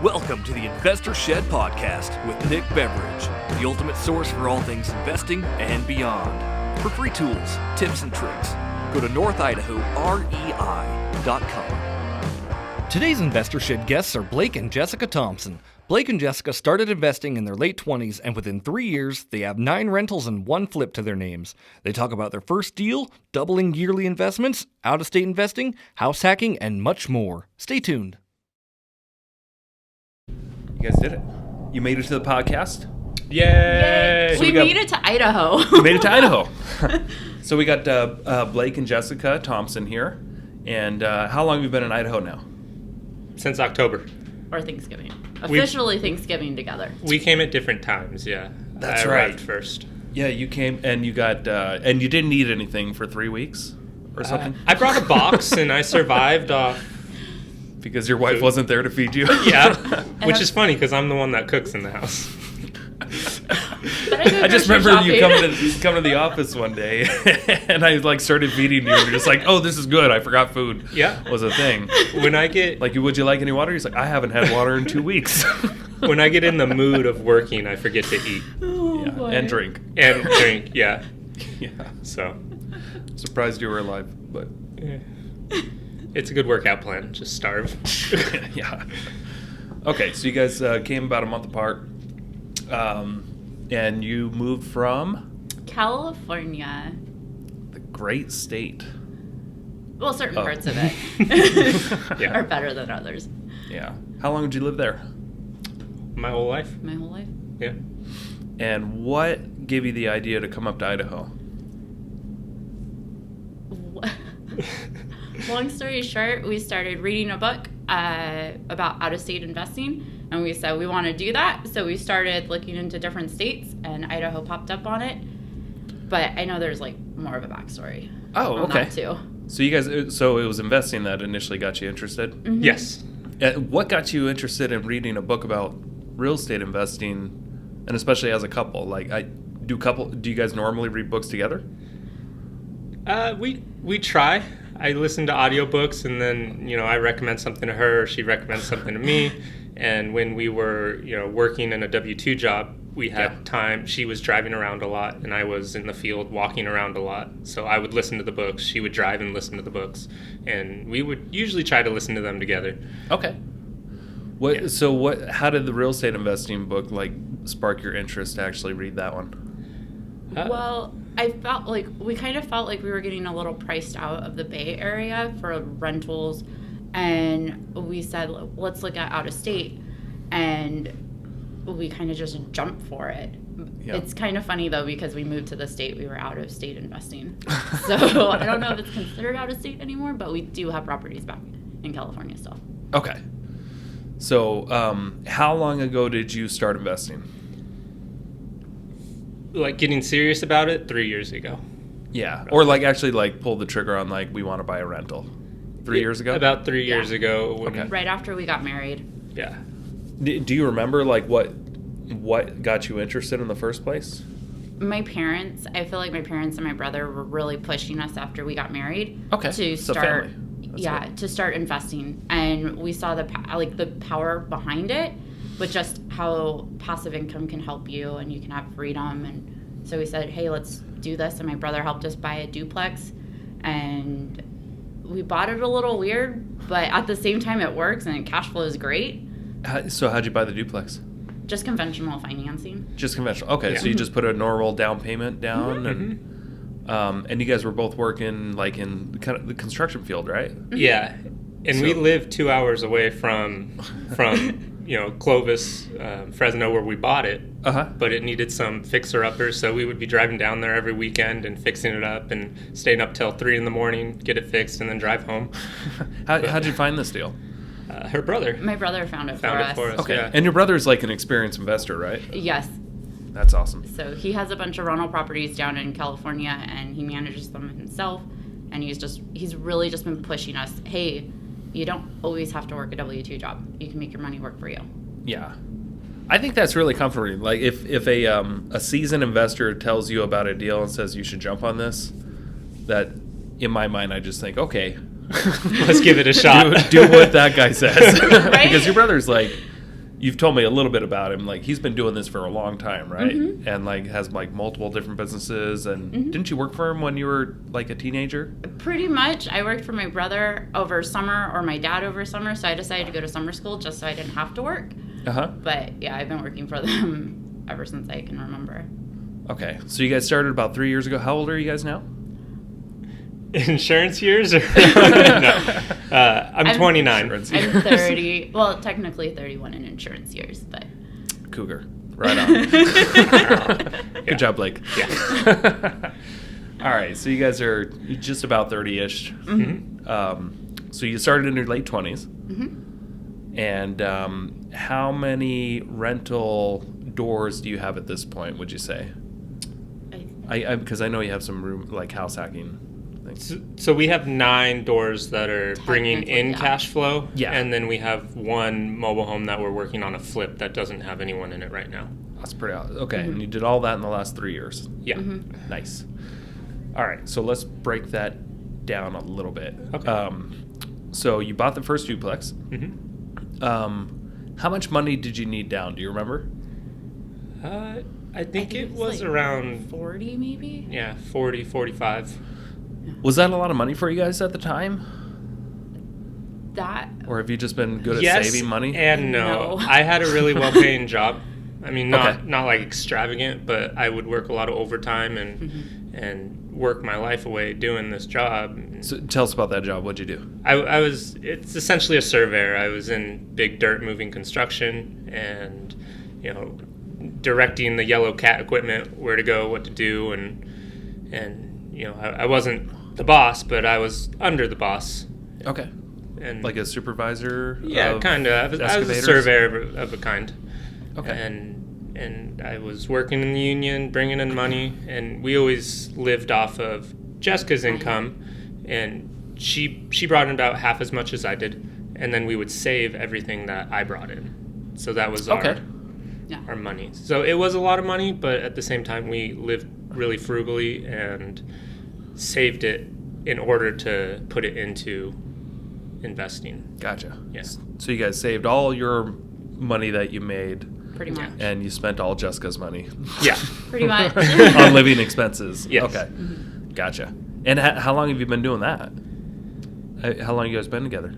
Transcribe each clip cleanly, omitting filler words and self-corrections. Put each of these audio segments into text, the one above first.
Welcome to the Investor Shed Podcast with Nick Beveridge, the ultimate source for all things investing and beyond. For free tools, tips, and tricks, go to northidaho.rei.com. Today's Investor Shed guests are Blake and Jessica Thompson. Blake and Jessica started investing in their late 20s, and within 3 years, they have 9 rentals and 1 flip to their names. They talk about their first deal, doubling yearly investments, out-of-state investing, house hacking, and much more. Stay tuned. You guys did it. You made it to the podcast. Yay! So we made it to Idaho. We made it to Idaho. So we got Blake and Jessica Thompson here. And how long have you been in Idaho now? Since October. Or Thanksgiving. Officially Thanksgiving together. We came at different times, yeah. That's I right. arrived first. Yeah, you came and you got, and you didn't eat anything for 3 weeks or something? I brought a box and I survived off. Because your wife wasn't there to feed you? Yeah, which is funny because I'm the one that cooks in the house. I just remember you come to the office one day, and I started feeding you, and you're just like, "Oh, this is good. I forgot food." Yeah, was a thing. When I get would you like any water? He's like, "I haven't had water in 2 weeks." When I get in the mood of working, I forget to eat. Yeah, and drink. Yeah. Yeah. So, surprised you were alive, but it's a good workout plan. Just starve. Yeah. Okay, so you guys came about a month apart. And you moved from? California. The great state. Well, certain parts of it Yeah. are better than others. Yeah. How long did you live there? My whole life. My whole life. Yeah. And what gave you the idea to come up to Idaho? Long story short, we started reading a book about out-of-state investing, and we said we want to do that. So we started looking into different states, and Idaho popped up on it. But I know there's more of a backstory. Oh, on okay. That too. So you guys, it was investing that initially got you interested? Mm-hmm. Yes. What got you interested in reading a book about real estate investing, and especially as a couple? Do you guys normally read books together? We try. I listen to audiobooks, and then I recommend something to her, she recommends something to me. And when we were working in a W-2 job, we had time. She was driving around a lot, and I was in the field walking around a lot. So I would listen to the books. She would drive and listen to the books, and we would usually try to listen to them together. Okay. How did the real estate investing book spark your interest to actually read that one? Well, I felt we kind of felt like we were getting a little priced out of the Bay Area for rentals, and we said, let's look at out of state, and we kind of just jumped for it. Yeah. It's kind of funny though, because we moved to the state, we were out of state investing. So I don't know if it's considered out of state anymore, but we do have properties back in California still. Okay. So how long ago did you start investing? Getting serious about it 3 years ago. Yeah, or actually pull the trigger on we want to buy a rental. 3 years ago? About 3 years ago. Okay. Right after we got married. Yeah. Do you remember what got you interested in the first place? My parents, I feel like my parents and my brother were really pushing us after we got married. Okay. To so start. Family. Yeah, to start investing, and we saw the power behind it, with just how passive income can help you, and you can have freedom. And so we said, hey, let's do this. And my brother helped us buy a duplex, and we bought it a little weird, but at the same time it works and cash flow is great. So how'd you buy the duplex? Just conventional financing. Just conventional. Okay, Yeah. So you just put a normal down payment down, Mm-hmm. and you guys were both working in kind of the construction field, right? Yeah, and we live 2 hours away from Clovis, Fresno, where we bought it. But it needed some fixer-uppers, so we would be driving down there every weekend and fixing it up and staying up till 3 a.m, get it fixed, and then drive home. How'd you find this deal? Her brother. My brother found it for us. Okay, yeah. And your brother's an experienced investor, right? Yes. That's awesome. So he has a bunch of rental properties down in California, and he manages them himself. And he's really just been pushing us. Hey, you don't always have to work a W-2 job. You can make your money work for you. Yeah, I think that's really comforting. If a seasoned investor tells you about a deal and says you should jump on this, that in my mind I just think, okay, let's give it a shot. do what that guy says. Right? Because your brother's you've told me a little bit about him. Like, he's been doing this for a long time, right? Mm-hmm. And like has like multiple different businesses. And didn't you work for him when you were like a teenager? Pretty much. I worked for my brother over summer or my dad over summer, so I decided to go to summer school just so I didn't have to work. But yeah, I've been working for them ever since I can remember. Okay, so you guys started about 3 years ago. How old are you guys now? Insurance years? Or no. I'm 29. Insurance I'm years. 30. Well, technically 31 in insurance years, but. Cougar. Right on. Good job, Blake. Yeah. All right, so you guys are just about 30-ish. So you started in your late 20s. And how many rental doors do you have at this point, would you say? Because I know you have some room, like house hacking things. So we have 9 doors that are bringing in yeah. cash flow. Yeah. And then we have 1 mobile home that we're working on a flip that doesn't have anyone in it right now. That's pretty okay. And you did all that in the last 3 years. Yeah. Nice. All right, so let's break that down a little bit. Okay. So you bought the first duplex. How much money did you need down? Do you remember? I think it was like around 40 maybe? Yeah, 40, 45. Was that a lot of money for you guys at the time? That. Or have you just been good at Yes saving money? and no. No. I had a really well-paying job. I mean, not Okay. not like extravagant, but I would work a lot of overtime and work my life away doing this job. So tell us about that job. What'd you do? It's essentially a surveyor. I was in big dirt moving construction and, directing the yellow cat equipment, where to go, what to do. And I wasn't the boss, but I was under the boss. Okay. And Like a supervisor? yeah, of kind of. I was a excavators? surveyor of a kind. Okay. And I was working in the union, bringing in money, and we always lived off of Jessica's income, and she brought in about half as much as I did, and then we would save everything that I brought in. So that was our money. So it was a lot of money, but at the same time we lived really frugally and saved it in order to put it into investing. Gotcha. Yes. So you guys saved all your money that you made, Pretty much. and you spent all Jessica's money Yeah. Pretty much. on living expenses. Yes. Okay. Gotcha. And how long have you been doing that? How long have you guys been together?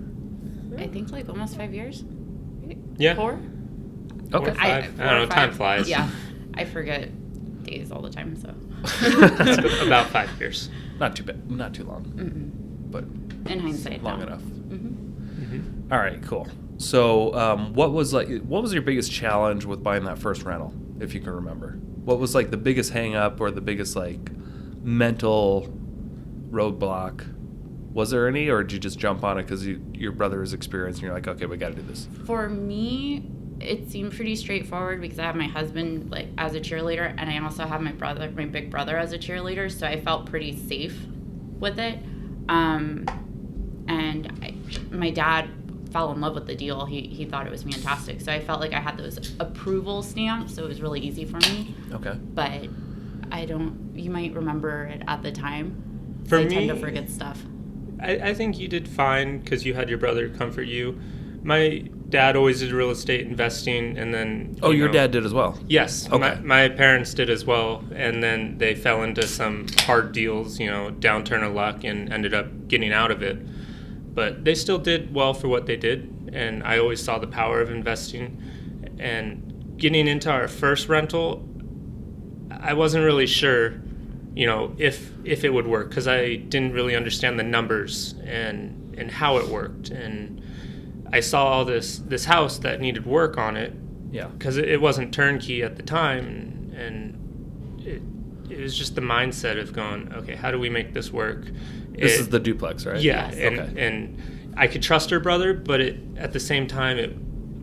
I think like almost 5 years. Yeah. 4? Okay. 4 or 5. I don't know. Time flies. Yeah. I forget days all the time, so. It's about 5 years. Not too bad. Not too long. But In hindsight, long no. enough. All right, cool. So, what was your biggest challenge with buying that first rental, if you can remember? What was like the biggest hang up or the biggest like mental roadblock? Was there any, or did you just jump on it because your brother is experienced and you're like, okay, we got to do this? For me, it seemed pretty straightforward because I have my husband like as a cheerleader, and I also have my big brother as a cheerleader, so I felt pretty safe with it. My dad fell in love with the deal. He thought it was fantastic, so I felt like I had those approval stamps, so it was really easy for me. Okay. But you might remember it at the time. For I me, tend to forget stuff. I think you did fine because you had your brother comfort you. My dad always did real estate investing, and then Your dad did as well. Yes. Okay. My parents did as well, and then they fell into some hard deals, downturn of luck, and ended up getting out of it. But they still did well for what they did, and I always saw the power of investing. And getting into our first rental, I wasn't really sure, if it would work, because I didn't really understand the numbers and how it worked. And I saw this house that needed work on it. Yeah. Because it wasn't turnkey at the time, and it was just the mindset of going, okay, how do we make this work? This is the duplex, right? Yeah, Yes. and I could trust her brother, but at the same time, it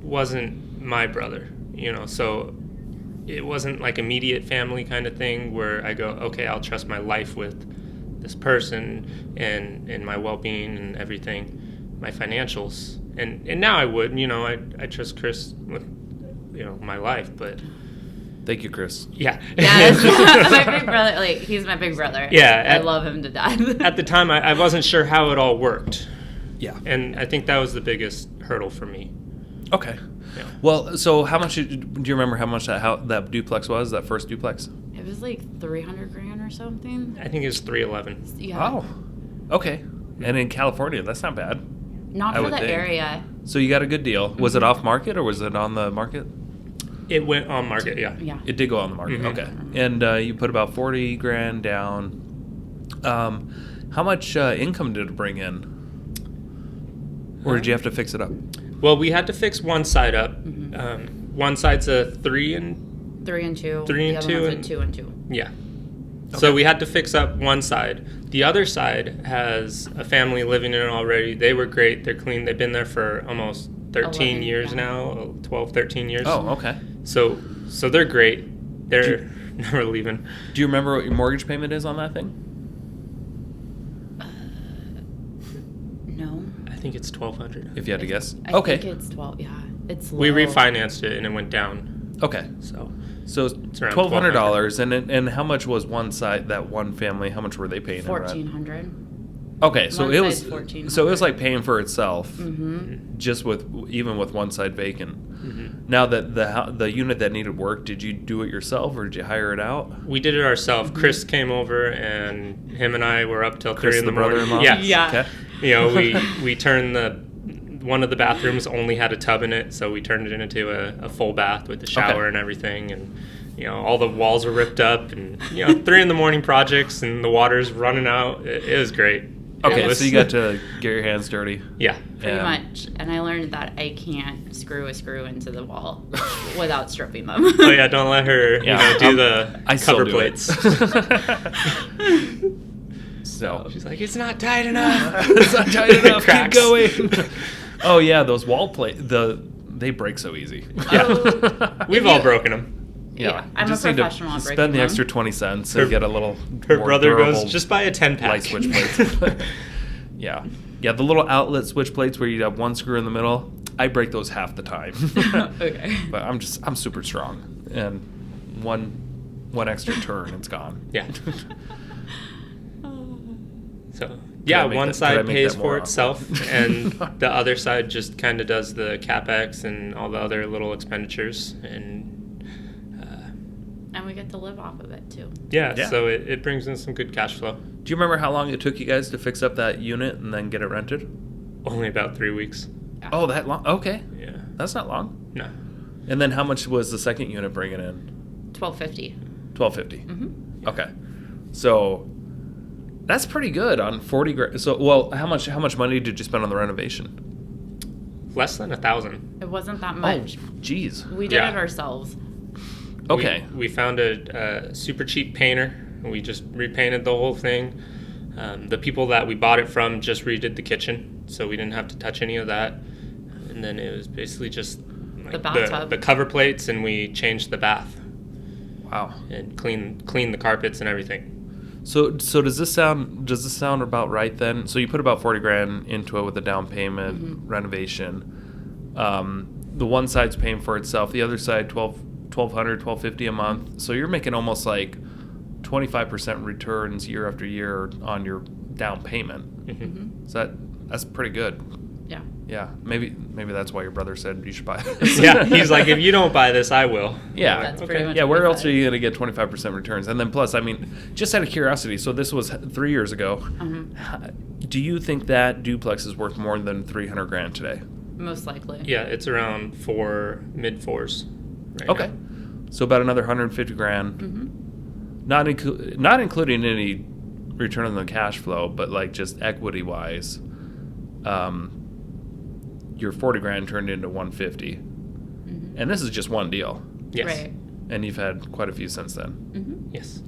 wasn't my brother, so it wasn't like immediate family kind of thing where I go, okay, I'll trust my life with this person and my well-being and everything, my financials. And now I would, I trust Chris with, my life, but... Thank you, Chris. Yeah. Yes. My big brother, he's my big brother. Yeah. I love him to death. At the time, I wasn't sure how it all worked. Yeah. And I think that was the biggest hurdle for me. Okay. Yeah. Well, so how much do you remember how much that duplex was? That first duplex? It was like $300,000 or something. I think it's 311. Yeah. Oh, okay. And in California, that's not bad. Not I for would the think. area. So you got a good deal. Was it off market or was it on the market? It went on market, yeah. Yeah. It did go on the market. Mhm. Okay. And you put about $40,000 down. How much income did it bring in? Or did you have to fix it up? Well, we had to fix one side up. One side's a 3 and 3 and 2. 3 and the 2 other one's and- a 2 and 2. yeah. So we had to fix up one side. The other side has a family living in it already. They were great. They're clean. They've been there for almost 13 11, years yeah. now, 12, 13 years. Oh, okay. So they're great. They're never leaving. Do you remember what your mortgage payment is on that thing? No. I think it's 1,200. If you had to guess. I Okay. think it's 12. Yeah. It's low. We refinanced it and it went down. Okay. So So around $1,200, and how much was one side, that one family? How much were they paying? in rent? $1,400. Okay, so One it was side's $1,400. so it was like paying for itself, Mm-hmm. just even with one side vacant. Mm-hmm. Now that the unit that needed work, did you do it yourself or did you hire it out? we did it ourselves. Chris came over and him and I were up till Chris, 3 in the the morning. brother-in-law? Yes. Yeah. Okay. You know, we turned one of the bathrooms only had a tub in it, so we turned it into a full bath with the shower Okay. and everything, and you know all the walls were ripped up, and 3 in the morning projects, and the water's running out. It was great. Okay, It was- so you got to get your hands dirty. yeah. Pretty And- much. And I learned that I can't screw a screw into the wall without stripping them. Oh yeah, don't let her Yeah, do the I still cover do plates. it. So She's like, it's not tight enough. it's not tight enough. Keep Cracks. going. Oh yeah, those wall plates. They break so easy. Oh. We've all broken them. Yeah, I'm just a need to professional at breaking spend the them. extra 20 cents Her- and get a little. Her more brother goes, durable just buy a 10-pack. light switch plates. Yeah, the little outlet switch plates where you have one screw in the middle. I break those half the time. Okay. But I'm super strong, and one extra turn, it's gone. Yeah. So I yeah, make one that- could I side make pays that more for itself, and the other side just kind of does the capex and all the other little expenditures, and And we get to live off of it too. yeah, Yeah. so it brings in some good cash flow. Do you remember how long it took you guys to fix up that unit and then get it rented? Only about 3 weeks. Oh, that long? Okay, Yeah. that's not long. No. And then how much was the second unit bringing in? $1,250. $1,250. Mm-hmm. Okay, so that's pretty good on 40 grand. So, well, how much money did you spend on the renovation? Less than 1,000. It wasn't that much. Oh, geez. We did Yeah. it ourselves. Okay. We found a super cheap painter. And we just repainted the whole thing. The people that we bought it from just redid the kitchen, so we didn't have to touch any of that. And then it was basically just like The bathtub. the cover plates, and we changed the bath Wow. and cleaned the carpets and everything. So does this sound about right then? So you put about 40 grand into it with the down payment, Mm-hmm. renovation. The one side's paying for itself. The other side, $1,200, $1,250 a month. So you're making almost like 25% returns year after year on your down payment. Mm-hmm. So that's pretty good. Yeah. Yeah, maybe that's why your brother said you should buy this. Yeah, he's like, if you don't buy this, I will. Yeah. That's pretty much Yeah, what where we else said. are you going to get 25% returns? And then plus, I mean, just out of curiosity, so this was 3 years ago. Do you think that duplex is worth more than 300 grand today? Most likely. Yeah, it's around mid fours. Right Okay. now. So about another 150 grand. Mm-hmm. Not including any return on the cash flow, but like just equity wise, your 40 grand turned into 150. Mm-hmm. And this is just one deal. Yes. Right. And you've had quite a few since then. Mm-hmm. Yes.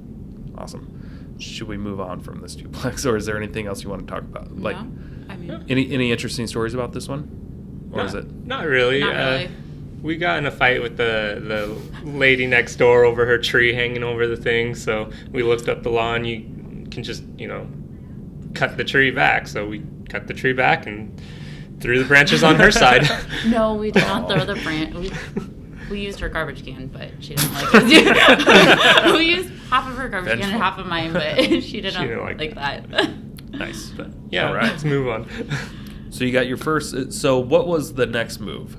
Awesome. Should we move on from this duplex, or is there anything else you want to talk about? Like No? I mean, any interesting stories about this one, or is it? Not really. Not really. We got in a fight with the lady next door over her tree hanging over the thing. So we looked up the law, and you can just cut the tree back. So we cut the tree back and threw the branches on her side. no, we did not throw the branch. We used her garbage can, but she didn't like it. We used half of her garbage can and Vengeful. half of mine, but she didn't didn't like like that. Nice. But yeah, All right. let's move on. So you got your first. So what was the next move?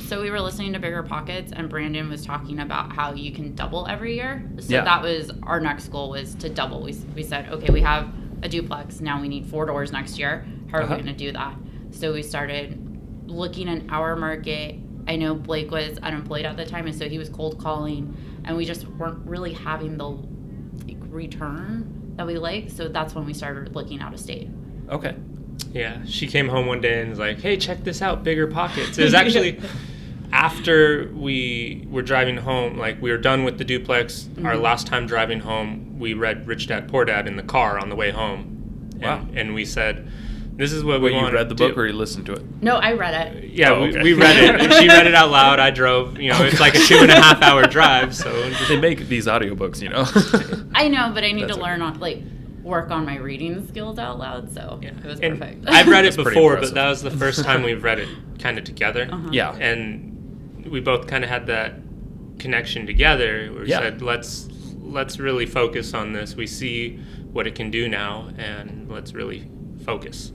So we were listening to Bigger Pockets, and Brandon was talking about how you can double every year. So Yeah. that was our next goal, was to double. We said, okay, we have a duplex. Now we need 4 doors next year. How are we going to do that? So we started looking in our market. I know Blake was unemployed at the time, and so he was cold calling, and we just weren't really having the return that we liked. So that's when we started looking out of state. Okay. Yeah, she came home one day and was like, "Hey, check this out, Bigger Pockets." It was actually after we were driving home, like we were done with the duplex. Our last time driving home, we read Rich Dad Poor Dad in the car on the way home. Wow. And we said, "This is what we want." You read the book or you listened to it? No, I read it. Yeah, Oh, okay. we read it. And she read it out loud. I drove. It's like a 2.5 hour drive. So They make these audiobooks, I know, but I need That's to learn on work on my reading skills out loud. So it was And perfect. I've read it That's pretty before, impressive. but that was the first time we've read it kind of together. Yeah. And we both kind of had that connection together. We said, let's really focus on this. We see what it can do now, and let's really focus.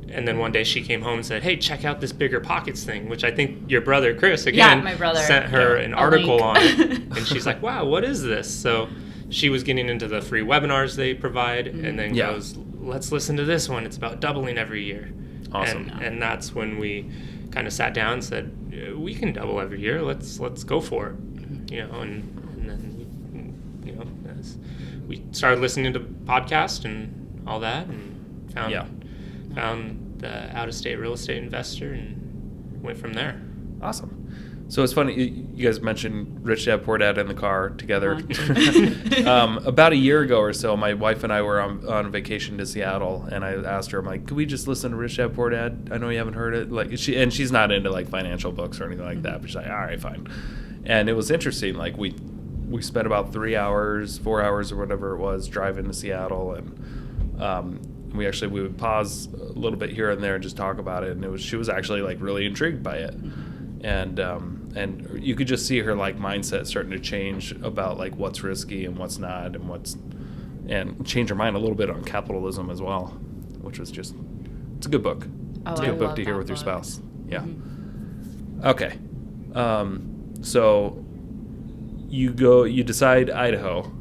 And then one day she came home and said, "Hey, check out this Bigger Pockets thing," which I think your brother Chris again my brother. sent her an article link. on it, and she's like, "Wow, what is this?" So she was getting into the free webinars they provide, and then goes, "Let's listen to this one. It's about doubling every year." Awesome. And that's when we kind of sat down and said, "We can double every year. Let's go for it." And then as we started listening to podcasts and all that, and found the out-of-state real estate investor and went from there. Awesome. So it's funny, you guys mentioned Rich Dad Poor Dad in the car together. About a year ago or so, my wife and I were on vacation to Seattle, and I asked her, I'm like, could we just listen to Rich Dad Poor Dad? I know you haven't heard it. She's not into financial books or anything like that, but she's like, all right, fine. And it was interesting. We spent about 4 hours or whatever it was driving to Seattle, and we would pause a little bit here and there and just talk about it. And she was actually really intrigued by it. And you could just see her mindset starting to change about what's risky and what's not, and change her mind a little bit on capitalism as well, which was it's a good book. It's a good book to hear with your spouse. Yeah. Mm-hmm. Okay. So you decide Idaho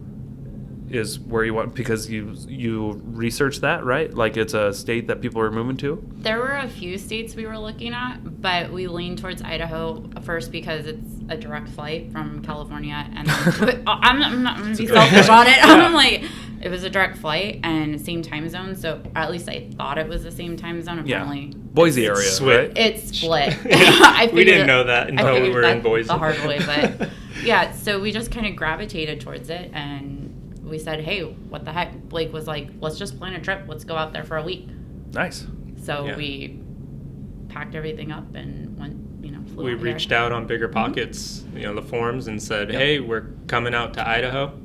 is where you want, because you researched that, right? It's a state that people are moving to? There were a few states we were looking at, but we leaned towards Idaho first because it's a direct flight from California, and I'm not going to be selfish on it. Yeah. It was a direct flight and same time zone, so at least I thought it was the same time zone. Apparently, Boise area, split. right? It's split. We didn't know that until we were in Boise. The hard way, but yeah, so we just kind of gravitated towards it, and we said, hey, what the heck? Blake was like, let's just plan a trip. Let's go out there for a week. Nice. So we packed everything up and went, flew We out reached here. out on Bigger Pockets, the forums, and said, hey, we're coming out to Idaho.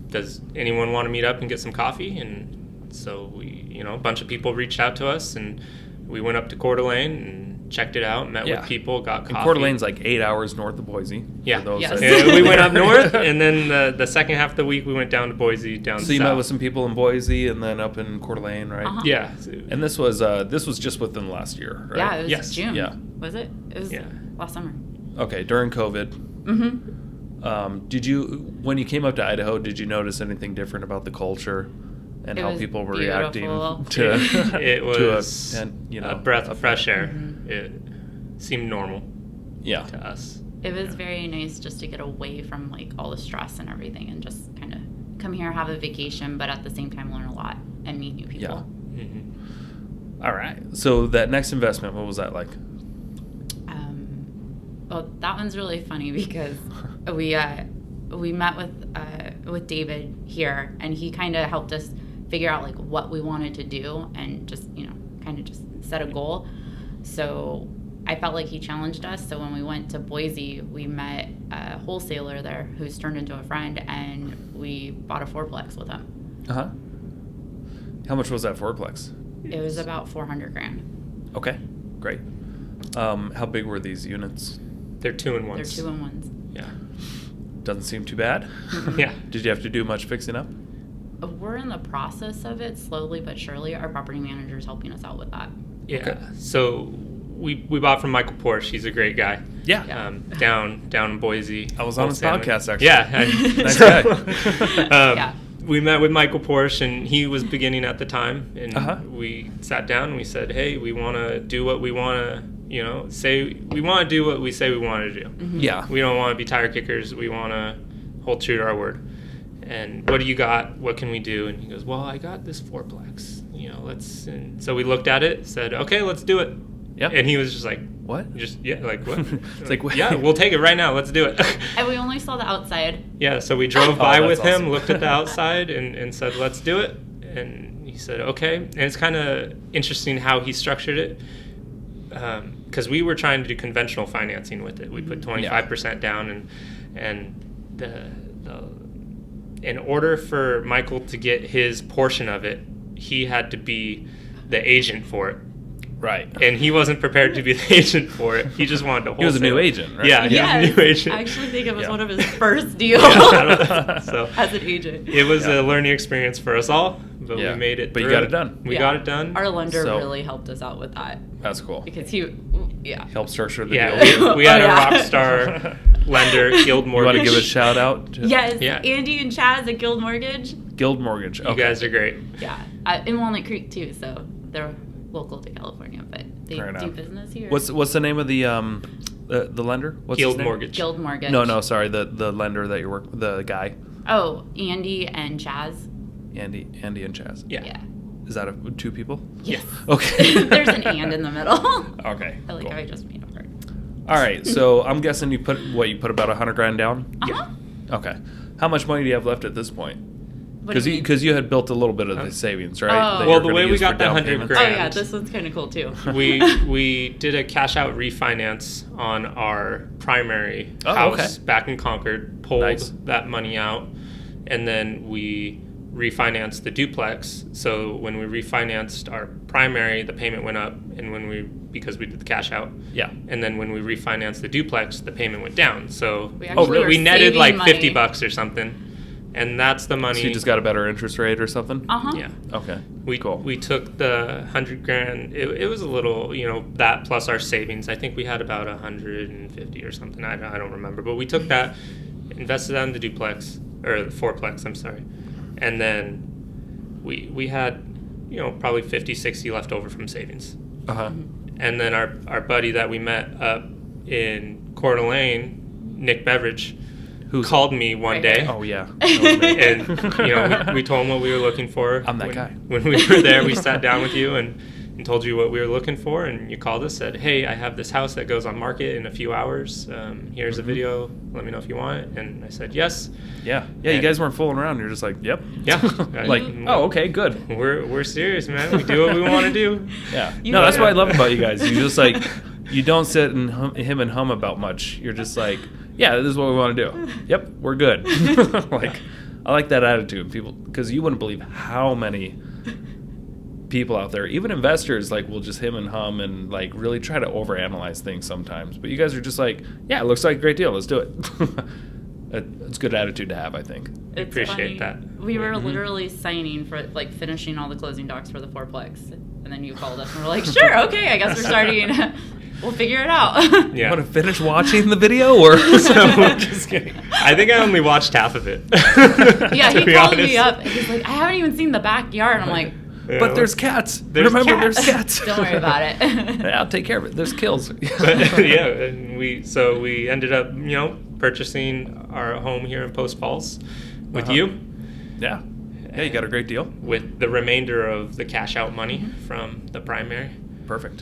Does anyone want to meet up and get some coffee? And so we, a bunch of people reached out to us, and we went up to Coeur d'Alene and checked it out, met with people, got coffee. And Coeur d'Alene's 8 hours north of Boise. Yeah. Yes. And we went up north, and then the second half of the week we went down to Boise, down south. So you met with some people in Boise and then up in Coeur d'Alene, right? Uh-huh. Yeah. And this was just within the last year, right? Yeah, it was Yes. June. Yeah. Was it? It was last summer. Okay, during COVID. Mm-hmm. When you came up to Idaho, did you notice anything different about the culture and It how was people were beautiful. reacting to It was a a breath of fresh air. Mm-hmm. It seemed normal Yeah. to us. It was very nice just to get away from all the stress and everything, and just kind of come here, have a vacation, but at the same time learn a lot and meet new people. Yeah. Mm-hmm. All right. So that next investment, what was that like? Well, that one's really funny because we met with David here, and he kind of helped us figure out what we wanted to do, and just kind of just set a goal. So I felt like he challenged us. So when we went to Boise, we met a wholesaler there who's turned into a friend, and we bought a fourplex with him. Uh-huh. How much was that fourplex? It was about $400,000. Okay, great. How big were these units? They're 2-in-1s. They're 2-in-1s. Yeah. Doesn't seem too bad. Yeah. Did you have to do much fixing up? We're in the process of it, slowly but surely. Our property manager is helping us out with that. Yeah. Okay. So we bought from Michael Porsche. He's a great guy. Yeah. Down in Boise. I was on his Salmon. podcast, actually. Yeah. Nice So, guy. Yeah. We met with Michael Porsche, and he was beginning at the time. And Uh-huh. we sat down and we said, hey, we want to do what we want to, say. We want to do what we say we want to do. Yeah. We don't want to be tire kickers. We want to hold true to our word. And what do you got? What can we do? And he goes, well, I got this Fourplex. Let's. And so we looked at it, said, okay, let's do it. Yep. And he was just like, What? like what? It's like, what? Yeah, we'll take it right now. Let's do it. And we only saw the outside. Yeah, so we drove by that's with him, awesome. looked at the outside, and said, let's do it. And he said, okay. And it's kind of interesting how he structured it, because we were trying to do conventional financing with it. We put 25% down, and in order for Michael to get his portion of it, he had to be the agent for it. Right. And he wasn't prepared to be the agent for it. He just wanted to wholesale. He was a new agent, right? Yeah, he was a new agent. I actually think it was Yeah. one of his first deals So as an agent. it was Yeah. a learning experience for us all, but Yeah. we made it. But you through got it done. We Yeah. got it done. Our lender So- really helped us out with that That's cool. because yeah. Help structure the Yeah, deal. we had Oh, a yeah. rock star lender, Guild You want Mortgage. to give a shout out to Yes, Yeah. Andy and Chaz at Guild Mortgage. Guild Mortgage? You Okay. guys are great. Yeah, in Walnut Creek too. So they're local to California, but they Fair do enough. business here. What's the name of the lender? What's his Guild name? Mortgage. Guild Mortgage? No, sorry, the lender that you work, the guy, Oh, Andy and Chaz. Andy and Chaz. Yeah. Yeah. Is that two people? Yes. Okay. There's an and in the middle. Okay. I like cool. how I just made up for it. All right, so I'm guessing you put about $100,000 down. Uh-huh. Okay. How much money do you have left at this point? What do you mean? Because you had built a little bit of the savings, right? Oh. that Well, you're the gonna way we use got for the down 100 payments? Oh grand. yeah, this one's kind of cool too. We did a cash out refinance on our primary Oh, house okay. back in Concord, pulled Nice. that money out, and then we refinanced the duplex. So when we refinanced our primary, the payment went up, and because we did the cash out, Yeah. and then when we refinanced the duplex, the payment went down. So We actually were we netted saving like money. $50 or something, and that's the money. So you just got a better interest rate or something? Uh-huh. Yeah. Okay. We Cool. we took the $100,000. It was a little, that plus our savings. I think we had about 150 or something. I don't remember, but we took that, invested that in the duplex or the fourplex. I'm sorry, and then we had probably 50, 60 left over from savings. Uh-huh. And then our buddy that we met up in Coeur d'Alene, Nick Beveridge, Who's called me one Right day. here. Oh, yeah. That was me. And we told him what we were looking for. I'm that when, guy. When we were there, we sat down with you and told you what we were looking for, and you called us, said, hey, I have this house that goes on market in a few hours. Here's a video. Let me know if you want it. And I said yes. Yeah. Yeah, you guys weren't fooling around. You're just like, yep. Yeah. Like, oh, okay, good. We're serious, man. We do what we want to do. Yeah. You No, that's are. what I love about you guys. You just like, you don't sit and him and hum about much. You're just like, yeah, this is what we want to do. Yep, we're good. Like, I like that attitude, people, because you wouldn't believe how many people out there, even investors, like will just him and hum and like really try to overanalyze things sometimes. But you guys are just like, yeah, it looks like a great deal. Let's do it. It's a good attitude to have, I think. It's Appreciate funny. that. We were Mhm. literally signing for finishing all the closing docs for the fourplex, and then you called us and we're like, sure, okay, I guess we're starting. We'll figure it out. You Yeah. want to finish watching the video or? Just kidding. I think I only watched half of it. Yeah, to he be called honest. me up and he's like, I haven't even seen the backyard. And I'm like, Yeah. But there's cats. There's Remember, "Cats." there's cats. Don't worry about it. Yeah, I'll take care of it. There's kills. Yeah, and we ended up purchasing our home here in Post Falls with Uh-huh. you, Yeah. Yeah, you got a great deal. with the remainder of the cash out money from the primary. Perfect.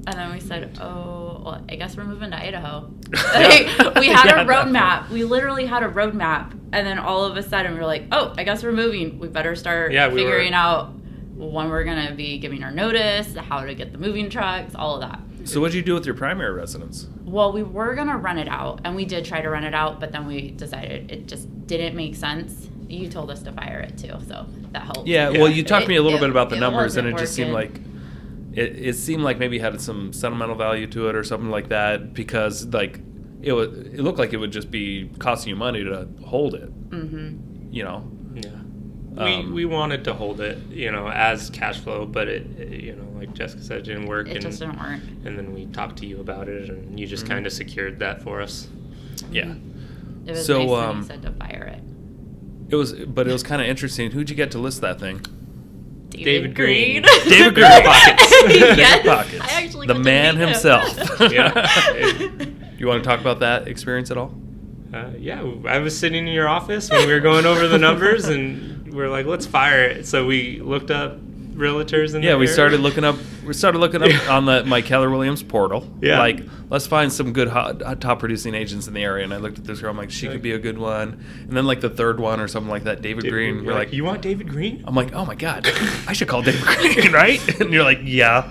And then we said, oh, well, I guess we're moving to Idaho. We had Yeah, a roadmap. We literally had a roadmap. And then all of a sudden we were like, oh, I guess we're moving. We better start Yeah, we figuring were- out when we're going to be giving our notice, how to get the moving trucks, all of that. So what'd you do with your primary residence? Well, we were going to rent it out. And we did try to rent it out. But then we decided it just didn't make sense. You told us to fire it too. So that helped. Yeah, Yeah. well, you talked to me a little It- bit about the it numbers, and it wasn't just seemed like working. it seemed like maybe it had some sentimental value to it or something like that, because like it looked like it would just be costing you money to hold it. Mm-hmm. You know. Yeah. We wanted to hold it, as cash flow, but it like Jessica said, it didn't work. It just didn't work. And then we talked to you about it, and you just kind of secured that for us. Yeah. It was So, nice when you said to fire it. It was kind of interesting. Who'd you get to list that thing? David Green. David Green. Pockets. Yes, Pockets. I actually the got to man meet him. himself. Yeah. You want to talk about that experience at all? Yeah, I was sitting in your office when we were going over the numbers, and we're like, let's fire it. So we looked up realtors in the We area. started looking up on my Keller Williams portal. Yeah. Like, let's find some good top producing agents in the area. And I looked at this girl. I'm like, she could be a good one. And then like the third one or something like that, David Green. We're like, you want David Green? I'm like, oh my god, I should call David Green, right? And you're like, yeah.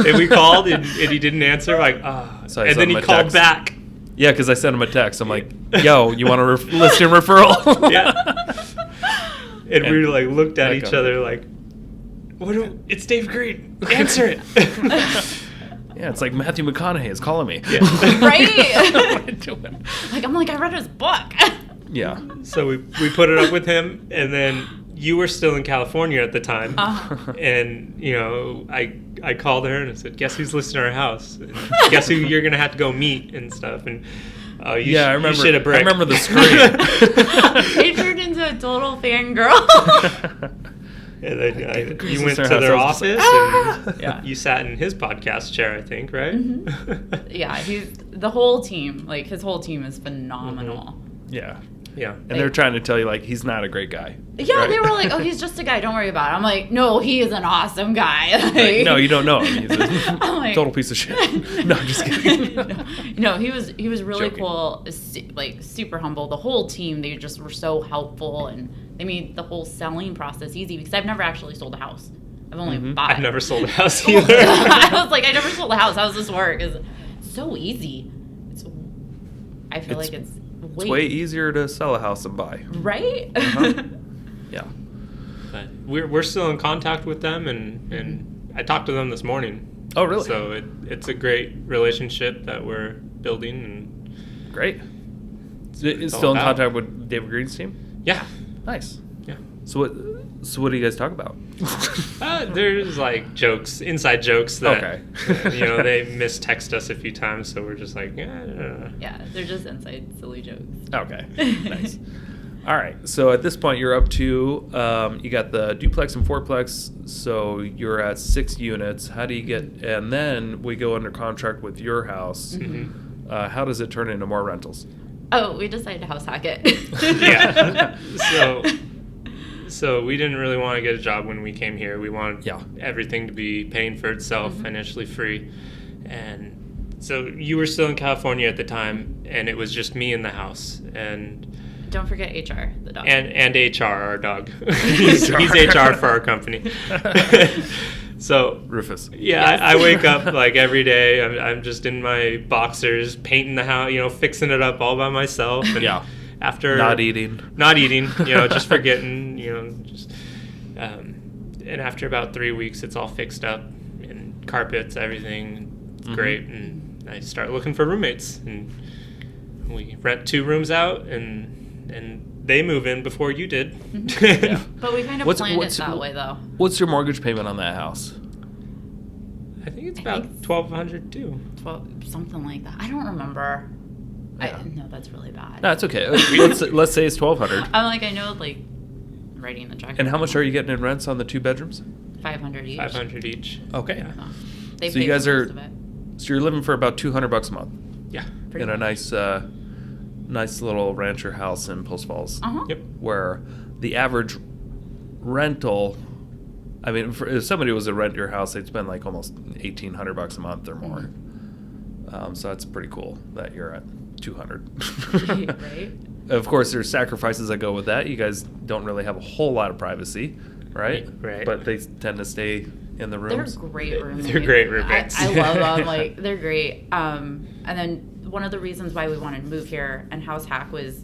And we called, and he didn't answer. We're like, So I and sent then him he a called text. back. Yeah, because I sent him a text. I'm like, yo, you want a listing referral? Yeah. And we like looked at I each got other like, it's David Green. Answer it. Yeah, it's like Matthew McConaughey is calling me. Yeah. Right? What am I doing? I read his book. Yeah. So we put it up with him, and then you were still in California at the time. And, I called her and I said, guess who's listing our house? And guess who you're going to have to go meet and stuff. And I remember. You shit a brick. I remember the screen. It turned into a total fangirl. And then Green's you went to listing our their house. office, and Yeah. you sat in his podcast chair, I think, right? Mm-hmm. Yeah, the whole team, like his whole team is phenomenal. Yeah. Yeah. And they're trying to tell you, like, he's not a great guy. Yeah, right? they were like, "Oh, he's just a guy. Don't worry about it." I'm like, "No, he is an awesome guy." Like, no, you don't know him. He's a I'm like, total piece of shit. No, I'm just kidding. No, he was really Joking. cool, like super humble. The whole team, they just were so helpful, and they made the whole selling process easy because I've never actually sold a house. I've only bought. I've never sold a house either. I was like, I never sold a house. How does this work? It's so easy. I feel like it's way easier to sell a house than buy. Right? Yeah. But we're still in contact with them, and I talked to them this morning. Oh, really? So it's a great relationship that we're building, and Great. Is all still in about. contact with David Green's team? yeah, Nice. yeah. So what do you guys talk about? There's like jokes, inside jokes that Okay. they mistext us a few times, so we're just like, yeah. Yeah, they're just inside silly jokes. Okay. Nice. All right. So at this point, you're up to you got the duplex and fourplex. So you're at 6 units. How do you get? And then we go under contract with your house. Mm-hmm. How does it turn into more rentals? Oh, we decided to house hack it. Yeah. So we didn't really want to get a job when we came here. We wanted everything to be paying for itself, financially free. And so you were still in California at the time, and it was just me in the house. And Don't forget HR, the dog. and HR, our dog. he's HR for our company. So Rufus. yeah, Yes. I wake up like every day. I'm just in my boxers, painting the house, fixing it up all by myself. And after Not eating, just forgetting, and after about 3 weeks, it's all fixed up and carpets, everything, great. And I start looking for roommates, and we rent 2 rooms out, and they move in before you did. Yeah. But we kind of planned it that way, though. What's your mortgage payment on that house? I think it's about $1,200 too. 12, something like that. I don't remember. No, that's really bad. No, it's okay. Let's say it's $1,200. I'm like, I know, like, writing the check. And how much are you getting in rents on the 2 bedrooms? $500 each. $500 each. Okay. Yeah. No. They So pay you guys for are- most of it. So you're living for about $200 a month Yeah. Pretty in a much. nice little rancher house in Post Falls, Uh-huh. Yep. where the average rental, I mean, if somebody was to rent your house, they'd spend like almost $1,800 a month or more. So that's pretty cool that you're at 200. Right? Of course, there's sacrifices that go with that. You guys don't really have a whole lot of privacy, right? Right. But they tend to stay in the They're rooms. great roommates. They're great roommates. I love them. Like, they're great. And then one of the reasons why we wanted to move here and house hack was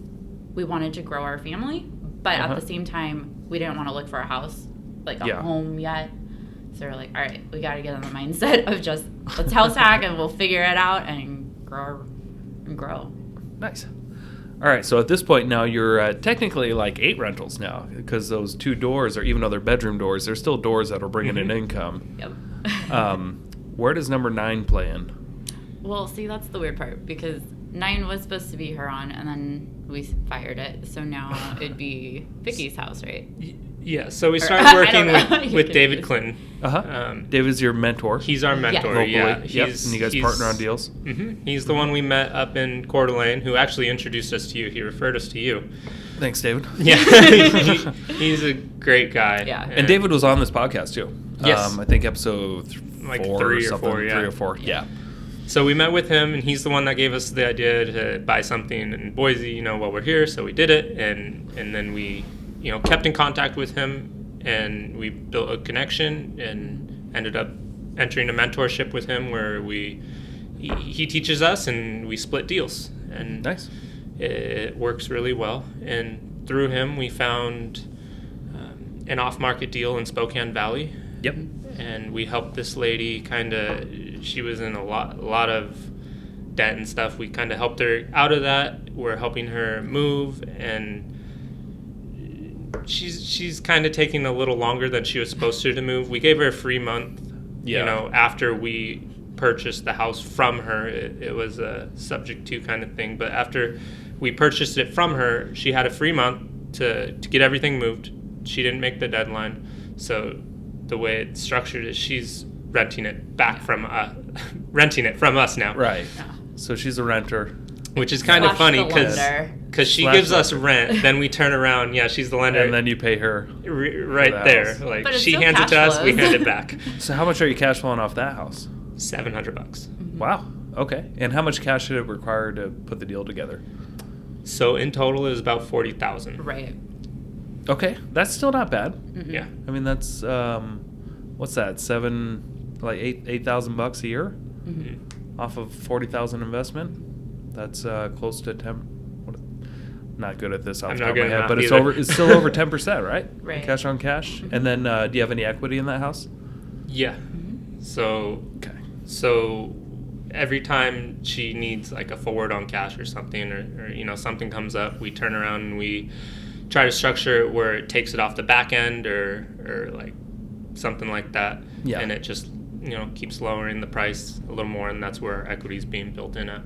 we wanted to grow our family, but at the same time, we didn't want to look for a house, like a home yet. So we're like, all right, we got to get on the mindset of just let's house hack and we'll figure it out and grow. Nice. All right, so at this point now you're technically like 8 rentals now because those 2 doors, or even though they're bedroom doors, they're still doors that are bringing in income. Yep. Where does number 9 play in? Well, see, that's the weird part because 9 was supposed to be her on, and then we fired it. So now it'd be Vicky's house, right? Yeah, so we started working with David confused. Clinton. David's your mentor. He's our mentor, locally. yeah. And you guys partner on deals? He's the one we met up in Coeur d'Alene, who actually introduced us to you. He referred us to you. Thanks, David. Yeah, he's a great guy. Yeah. And David was on this podcast too. Yes. I think episode Like 4 3 or or something. 4, yeah. 3 or 4, yeah. So we met with him, and he's the one that gave us the idea to buy something in Boise, while we're here. So we did it, and then we, kept in contact with him, and we built a connection, and ended up entering a mentorship with him where he teaches us, and we split deals, and Nice. it works really well. And through him, we found an off-market deal in Spokane Valley. Yep. And we helped this lady she was in a lot of debt and stuff. We kind of helped her out of that. We're helping her move, and she's kind of taking a little longer than she was supposed to move. We gave her a free month, after we purchased the house from her. It was a subject to kind of thing, but after we purchased it from her, she had a free month to get everything moved. She didn't make the deadline, so the way it's structured is she's renting it back from us now. Right. Yeah. So she's a renter. Which is kind of funny because she Slash gives us lender. rent, then we turn around, she's the lender, And then you pay her. right the there. house. Like But it's she still hands it to cash us, we flows. hand it back. So how much are you cash flowing off that house? $700. Wow. Okay. And how much cash did it require to put the deal together? So in total it was about $40,000. Right. Okay. That's still not bad. Yeah. I mean, that's, what's that? $8,000 a year off of 40,000 investment. That's close to 10. Not good at this off I'm the not top of my good at head, math but it's either. it's still over 10%, right? Right. Cash on cash. And then, do you have any equity in that house? Yeah. So Okay. So every time she needs like a forward on cash or something, or something comes up, we turn around and we try to structure it where it takes it off the back end or like something like that. Yeah. And it just keeps lowering the price a little more, and that's where our equity is being built in at.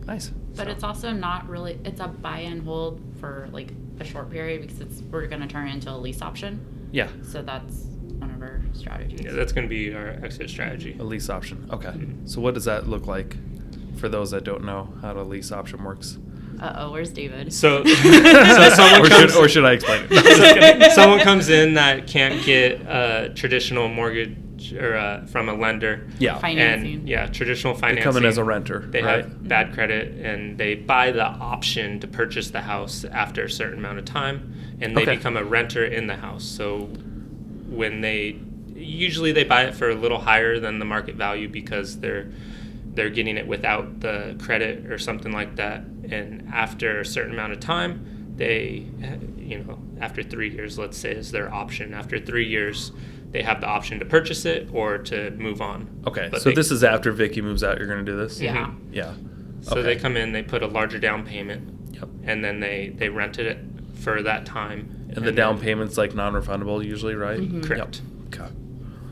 Nice. But it's also not really, it's a buy and hold for like a short period because we're going to turn it into a lease option. Yeah. So that's one of our strategies. Yeah, that's going to be our exit strategy. A lease option. Okay. So what does that look like for those that don't know how a lease option works? Where's David? So someone comes, Or should I explain it? someone comes in that can't get a traditional mortgage or from a lender. Yeah. Financing. And traditional They financing. come in as a renter, They right? have bad credit, and they buy the option to purchase the house after a certain amount of time, and they Okay. become a renter in the house. So when usually they buy it for a little higher than the market value because they're getting it without the credit or something like that. And after a certain amount of time, they, after 3 years, let's say is their option. After 3 years, they have the option to purchase it or to move on. Okay. But So they- this is after Vicky moves out. You're going to do this? Yeah. Yeah. So Okay. they come in, they put a larger down payment, Yep. and then they rented it for that time. And the down payment's like non-refundable usually, right? Correct. Yep. Okay.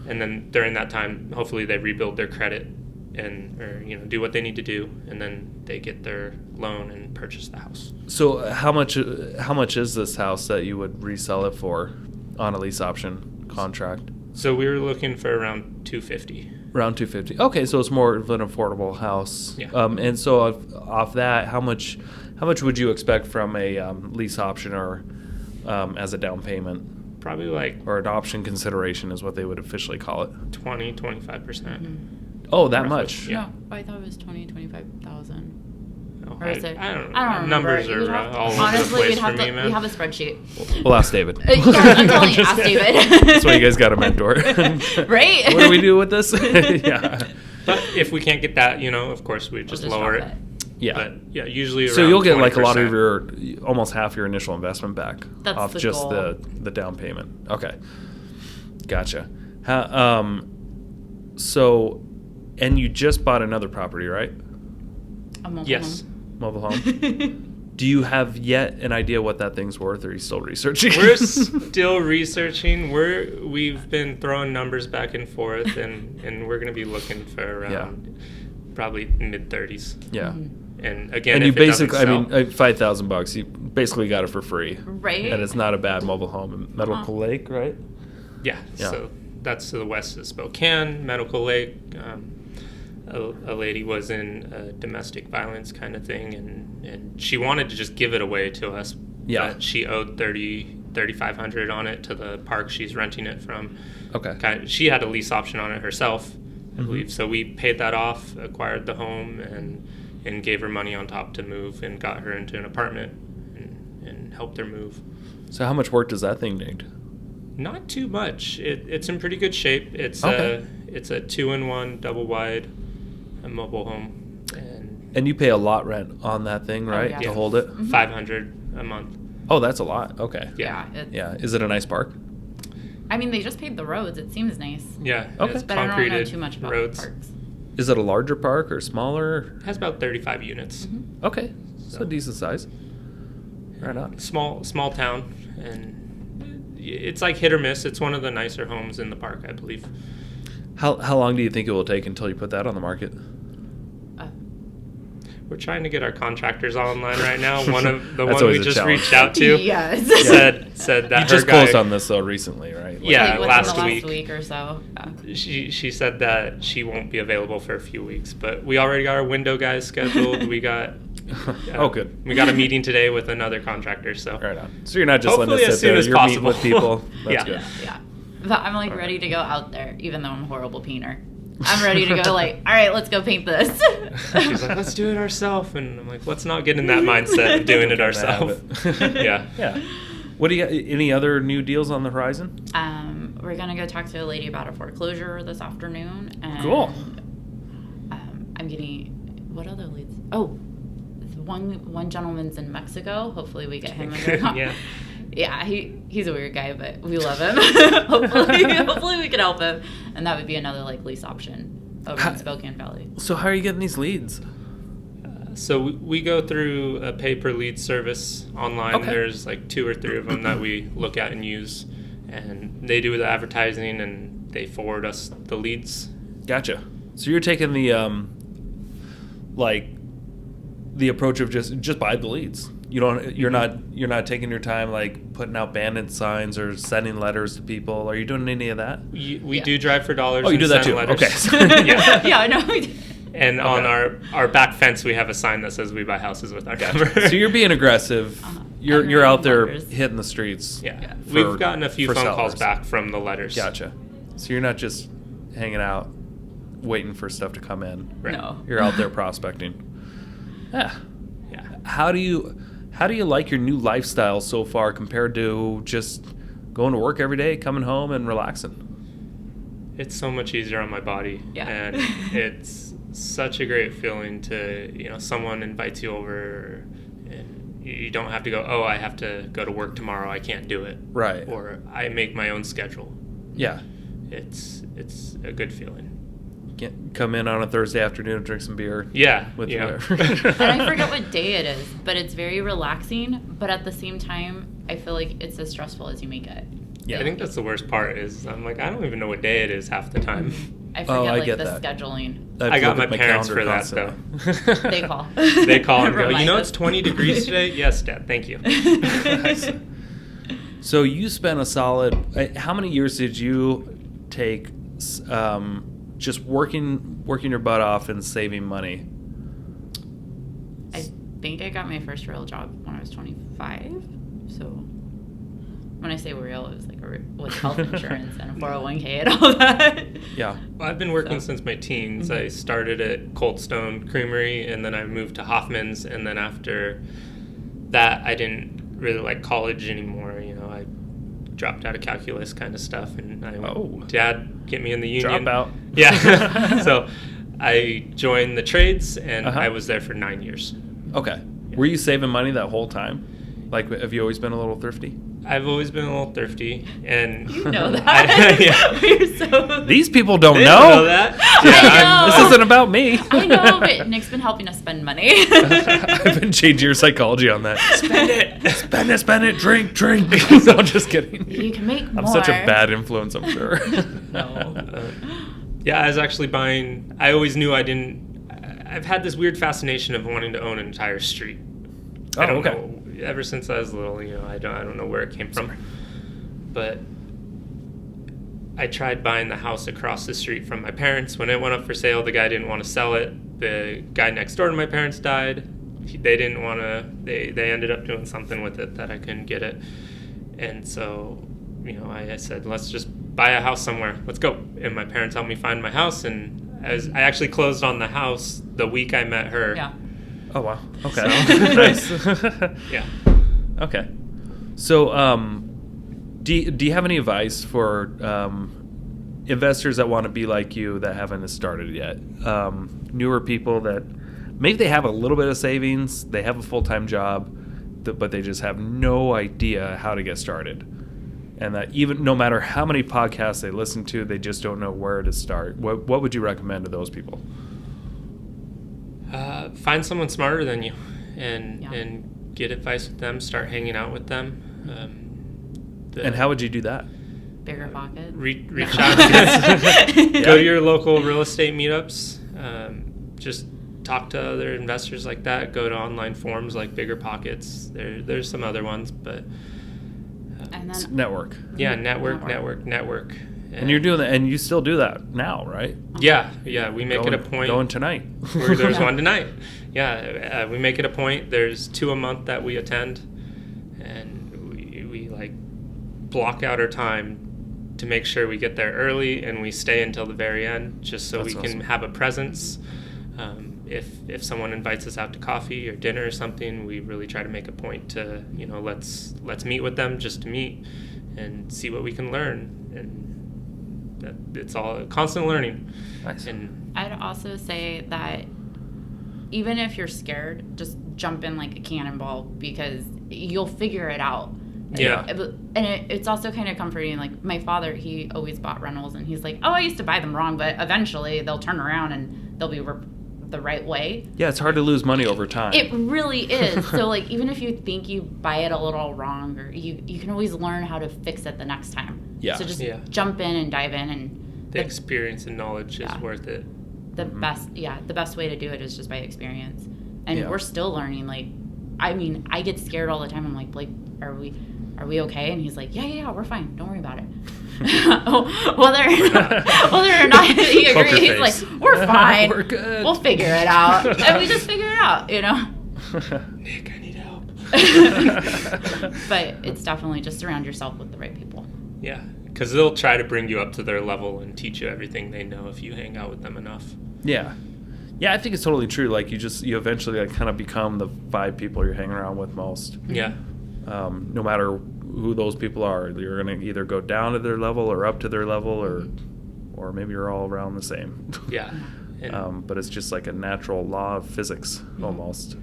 And then during that time, hopefully they rebuild their credit or do what they need to do, and then they get their loan and purchase the house. So how much is this house that you would resell it for on a lease option contract? So we were looking for around $250. Around $250. Okay, so it's more of an affordable house. Yeah. And so off that, how much would you expect from a lease option or as a down payment? Probably like Or an option consideration is what they would officially call it. 20-25%. Oh, that Roughly, much? yeah. No, I thought it was 25,000. Oh, Or is it? I don't know. I don't remember. Numbers You'd are have to- all over honestly, the place we'd have for me, to, man. we have a spreadsheet. We'll ask David. Yeah, I'm telling you, ask David. That's why you guys got a mentor. Right? What do we do with this? Yeah. But if we can't get that, of course we just lower drop it. Yeah. But yeah, usually So around you'll get like a lot 20%. of your, almost half your initial investment back That's off the just goal. the down payment. Okay, gotcha. So, and you just bought another property, right? A mobile Yes. home. Mobile home. Do you have yet an idea what that thing's worth, or are you still researching? We're still researching. We've been throwing numbers back and forth, and we're going to be looking for around probably mid-30s. Yeah. And again, And if you basically, it doesn't sell, $5,000, you basically got it for free. Right. And it's not a bad mobile home in Medical Lake, right? yeah. So that's to the west of Spokane, Medical Lake. A lady was in a domestic violence kind of thing, and she wanted to just give it away to us. Yeah. But she owed $3,500 on it to the park she's renting it from. Okay. She had a lease option on it herself, I believe. So we paid that off, acquired the home, and gave her money on top to move, and got her into an apartment and helped her move. So how much work does that thing need? Not too much. It's in pretty good shape. It's a 2-in-1 double wide a mobile home, And you pay a lot rent on that thing, right? yeah. To hold it? $500 a month. Oh, that's a lot. Okay. Yeah. Yeah. Is it a nice park? I mean, they just paved the roads. It seems nice. Yeah. Okay. It's But I don't know concreted too much about roads. parks. Is it a larger park or smaller? It has about 35 units. Okay. So So- decent size. Right on. Small town, and it's like hit or miss. It's one of the nicer homes in the park, I believe. How long do you think it will take until you put that on the market? We're trying to get our contractors online right now. One of the That's one we always a just challenge. reached out to Yes. said that You just her guy, closed on this though recently, right? Yeah. Like within last the last week. week or so. Yeah. she said that she won't be available for a few weeks, but we already got our window guys scheduled. We got Oh, good. We got a meeting today with another contractor. So Right on. So you're not just letting hopefully it as sit soon there. as You're meeting possible. with people. That's Yeah. good. Yeah. But I'm like ready to go out there, even though I'm a horrible painter. I'm ready to go like, all right, let's go paint this. she's like, let's do it ourselves, and I'm like, let's not get in that mindset of doing it Get in the ourselves. habit. Yeah. Yeah. What do you got? Any other new deals on the horizon? We're gonna go talk to a lady about a foreclosure this afternoon. And, Cool. I'm getting what other leads? Oh, one gentleman's in Mexico. Hopefully we get him. Yeah. Yeah, he's a weird guy, but we love him. hopefully we can help him, and that would be another like lease option over in Spokane Valley. So how are you getting these leads? So we go through a pay-per-lead service online. Okay. There's like 2 or 3 of them that we look at and use, and they do the advertising and they forward us the leads. Gotcha. So you're taking the the approach of just buy the leads. You're not taking your time like putting out bandit signs or sending letters to people. Are you doing any of that? We do drive for dollars. Oh, you and do that send too. letters. Okay. Yeah. Yeah, I know. We do. And on our back fence, we have a sign that says we buy houses with our number. So you're being aggressive. Uh-huh. You're out there Letters. hitting the streets. Yeah. for- We've gotten a few for phone calls sellers. back from the letters. Gotcha. So you're not just hanging out waiting for stuff to come in. Right. No. You're out there prospecting. Yeah. Yeah. How do you like your new lifestyle so far compared to just going to work every day, coming home and relaxing? It's so much easier on my body. Yeah. And it's such a great feeling to, someone invites you over and you don't have to go, oh, I have to go to work tomorrow. I can't do it. Right. Or I make my own schedule. Yeah. It's a good feeling. You can't come in on a Thursday afternoon and drink some beer. Yeah. With yeah. And I forget what day it is, but it's very relaxing. But at the same time, I feel like it's as stressful as you make it. Yeah. I think that's the worst part is I'm like, I don't even know what day it is half the time. I forget I like get the that. scheduling. I got look my at parents for calendar that, constantly. though. They call. They call and go, Remind it's us. 20 degrees today? Yes, Dad, thank you. So you spent a solid. How many years did you take just working your butt off and saving money? I think I got my first real job when I was 25. So when I say real, it was like with health insurance and a 401k and all that. Yeah. Well, I've been working So. since my teens. Mhm. I started at Cold Stone Creamery, and then I moved to Hoffman's, and then after that, I didn't really like college anymore. I dropped out of calculus kind of stuff, and I went, Dad, get me in the union. Drop out. Yeah. So I joined the trades, and Uh-huh. I was there for 9 years. Okay. Were you saving money that whole time? Like, have you always been a little thrifty? I've always been a little thrifty, and You know that. We're so. These people don't they know. don't know that. I know. This isn't about me. I know, but Nick's been helping us spend money. I've been changing your psychology on that. Spend it, drink. No, I'm just kidding. You can make more. I'm such a bad influence, I'm sure. No. Yeah, I was actually buying. I always knew I didn't. I've had this weird fascination of wanting to own an entire street. I don't know. Ever since I was little, I don't know where it came from. But I tried buying the house across the street from my parents. When it went up for sale, the guy didn't want to sell it. The guy next door to my parents died. They didn't want to. They ended up doing something with it that I couldn't get it. And so, I said, let's just buy a house somewhere. Let's go. And my parents helped me find my house. And I actually closed on the house the week I met her. Yeah. Oh, wow. Okay. Nice. Yeah. Okay. So, do you have any advice for investors that want to be like you that haven't started yet? Newer people that maybe they have a little bit of savings, they have a full-time job, but they just have no idea how to get started. And that even no matter how many podcasts they listen to, they just don't know where to start. What would you recommend to those people? Find someone smarter than you and get advice with them. Start hanging out with them. And how would you do that? Bigger pocket. Reach out. Go to your local real estate meetups. Just talk to other investors like that. Go to online forums like Bigger Pockets. There's some other ones, but And then network. yeah, network. And you're doing that, and you still do that now, right? Yeah. We make it a point. Going tonight. There's one tonight. Yeah, we make it a point. There's 2 a month that we attend, and we like block out our time to make sure we get there early and we stay until the very end, just so That's we awesome. can have a presence. If someone invites us out to coffee or dinner or something, we really try to make a point to let's meet with them just to meet and see what we can learn. And it's all constant learning. Nice. And I'd also say that even if you're scared, just jump in like a cannonball because you'll figure it out. Yeah. And it's also kind of comforting. Like my father, he always bought rentals and he's like, oh, I used to buy them wrong, but eventually they'll turn around and they'll be the right way. Yeah, it's hard to lose money over time. It really is. So like even if you think you buy it a little wrong, or you can always learn how to fix it the next time. Yeah. So just Yeah. jump in and dive in, and the experience and knowledge is worth it. the best way to do it is just by experience. And Yeah. we're still learning. Like, I mean, I get scared all the time. I'm like, Blake, are we okay? And he's like, yeah, we're fine. Don't worry about it. whether or not he Poker agrees, he's face. like, we're fine. We're good. We'll figure it out. And we just figure it out, Nick, I need help. But it's definitely just surround yourself with the right people. Yeah, because they'll try to bring you up to their level and teach you everything they know if you hang out with them enough. Yeah, I think it's totally true. Like you eventually like kind of become the 5 people you're hanging around with most. Yeah. No matter who those people are, you're gonna either go down to their level or up to their level, or maybe you're all around the same. Yeah. And But it's just like a natural law of physics almost.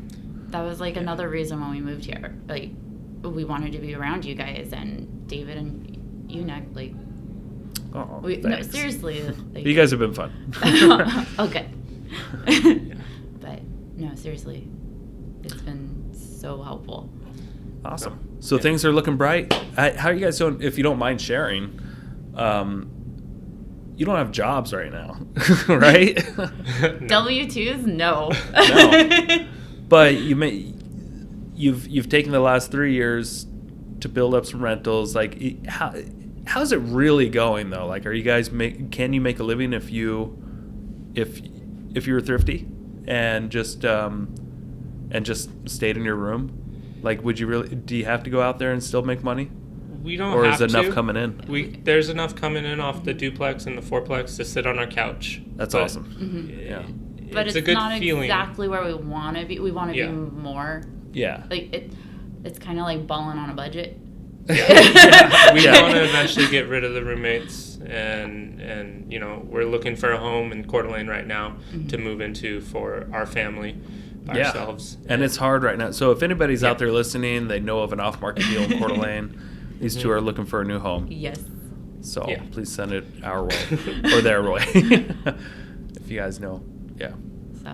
That was like another reason when we moved here. Like, we wanted to be around you guys and David and you, Nick. Like, Oh, no, thanks. seriously. Like, You guys have been fun. Okay. But no, seriously, it's been so helpful. Awesome. So things are looking bright. How are you guys doing? If you don't mind sharing, you don't have jobs right now, right? W-2s, no. No. But you've taken the last 3 years to build up some rentals. Like, how's it really going though? Like, are you guys can you make a living if you were thrifty and just stayed in your room? Like, do you have to go out there and still make money? we don't Or have is enough to. coming in? There's enough coming in off the duplex and the fourplex to sit on our couch. That's But awesome. Mhm. Yeah. But it's it's a good not feeling. exactly where we want to be. We want to Yeah. be more. Yeah. Like, it's kind of like balling on a budget. We Yeah. want to eventually get rid of the roommates, and we're looking for a home in Coeur d'Alene right now to move into for our family by ourselves. And it's hard right now. So if anybody's Yeah. out there listening, they know of an off-market deal in Coeur d'Alene, These two are looking for a new home. Yes. So Yeah. please send it our way or their way. If you guys know. Yeah. So,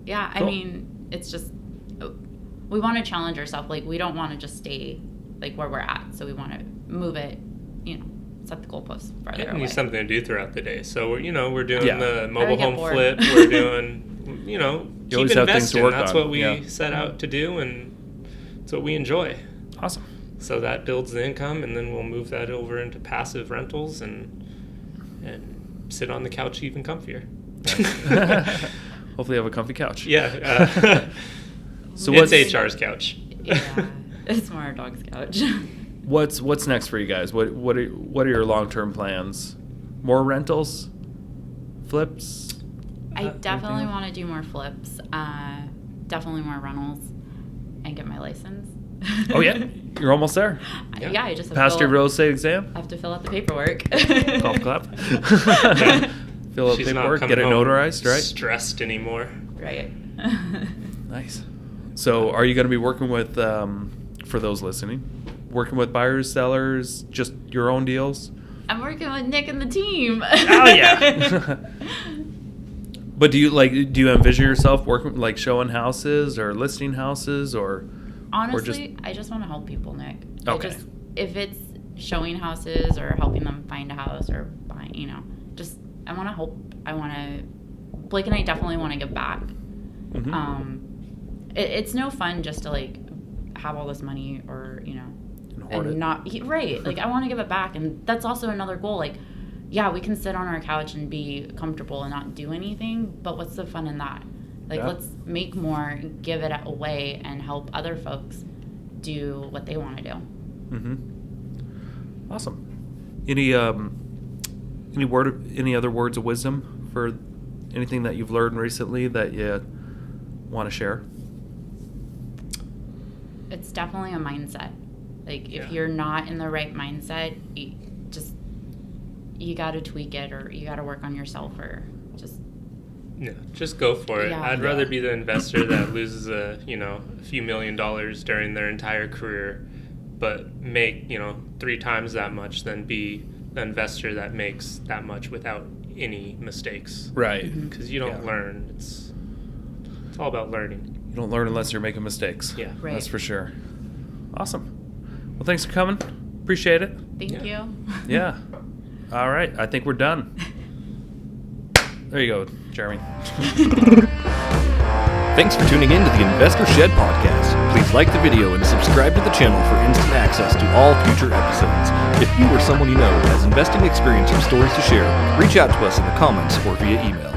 yeah, Cool. I mean, it's just, we want to challenge ourselves. Like, we don't want to just stay, like, where we're at. So we want to move it, set the goalposts farther Yeah, away. need something to do throughout the day. So we're doing Yeah. the I mobile would get home bored. flip. We're doing, You keep always have things to investing. work That's on. what we Yeah. set out to do, and it's what we enjoy. Awesome. So that builds the income, and then we'll move that over into passive rentals and sit on the couch even comfier. Hopefully you have a comfy couch. Yeah. So it's what's HR's couch. Yeah, it's more our dog's couch. what's next for you guys? What are your long-term plans? More rentals? Flips? I definitely want to do more flips, definitely more rentals, and get my license. Oh yeah, you're almost there. Yeah, I just have Passed to your real estate exam? have to fill out the paperwork. Golf clap. Fill out She's not paperwork, coming get it home notarized, right? stressed anymore. Right. Nice. So are you going to be working with, for those listening, working with buyers, sellers, just your own deals? I'm working with Nick and the team. Oh yeah. But do you envision yourself working, like showing houses or listing houses or? Honestly, I just want to help people, Nick. Okay. If it's showing houses or helping them find a house or buying, I want to help. Blake and I definitely want to give back. Mhm. It's no fun just to like have all this money or And hoard it. not right. Like I want to give it back, and that's also another goal. Like, yeah, we can sit on our couch and be comfortable and not do anything, but what's the fun in that? Like, Yeah. let's make more, give it away, and help other folks do what they want to do. Mm-hmm. Awesome. Any other words of wisdom for anything that you've learned recently that you want to share? It's definitely a mindset. Like, if Yeah. you're not in the right mindset, you got to tweak it, or you got to work on yourself, or just go for it. Yeah. I'd rather be the investor that loses a few $1 million during their entire career, but make 3 times that much than be the investor that makes that much without any mistakes. Right. Because you don't learn. It's all about learning. You don't learn unless you're making mistakes. Yeah. Right. That's for sure. Awesome. Well, thanks for coming. Appreciate it. thank Yeah. you. Yeah. All right. I think we're done. There you go, Jeremy. Thanks for tuning in to the Investor Shed podcast. Please like the video and subscribe to the channel for instant access to all future episodes. If you or someone you know has investing experience or stories to share, reach out to us in the comments or via email.